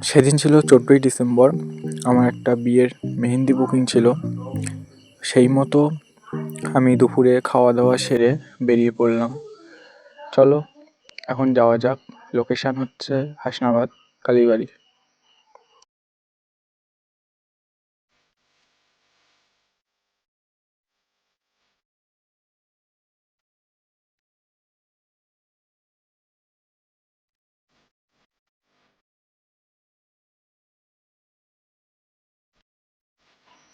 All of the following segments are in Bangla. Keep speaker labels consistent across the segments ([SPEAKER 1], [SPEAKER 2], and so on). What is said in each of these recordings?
[SPEAKER 1] সেদিন ছিল 14ই ডিসেম্বর। আমার একটা বিয়ের মেহেন্দি বুকিং ছিল। সেই মতো আমি দুপুরে খাওয়া দাওয়া সেরে বেরিয়ে পড়লাম। চলো এখন যাওয়া যাক। লোকেশান হচ্ছে হাসনাবাদ কালীবাড়ি।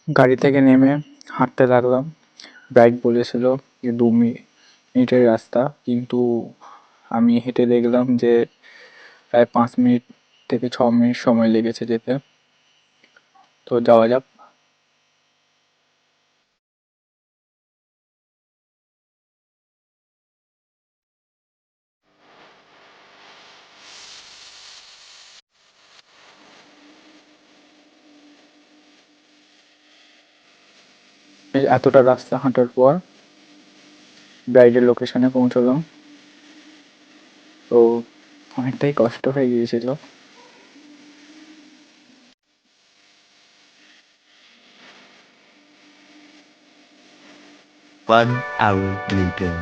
[SPEAKER 1] গাড়ি থেকে নেমে হাঁটতে লাগলাম। ব্রাইড বলেছিল যে 2 মিনিটের রাস্তা, কিন্তু আমি হেঁটে দেখলাম যে প্রায় 5 মিনিট থেকে 6 মিনিট সময় লেগেছে যেতে। তো যাওয়া যাক। এই এতটা রাস্তা হাঁটার পর ব্রাইডের লোকেশনে পৌঁছলাম। তো অনেকটাই কষ্ট হয়ে গিয়েছিল।
[SPEAKER 2] 1 hour later.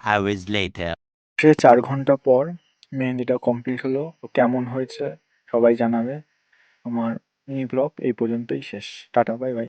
[SPEAKER 2] Hours later.
[SPEAKER 1] 4 ঘন্টা পর মেহেন্দিটা কমপ্লিট হলো। তো কেমন হয়েছে সবাই জানাবে। আমার মিনি ব্লগ এই পর্যন্তই শেষ। Tata, bye bye.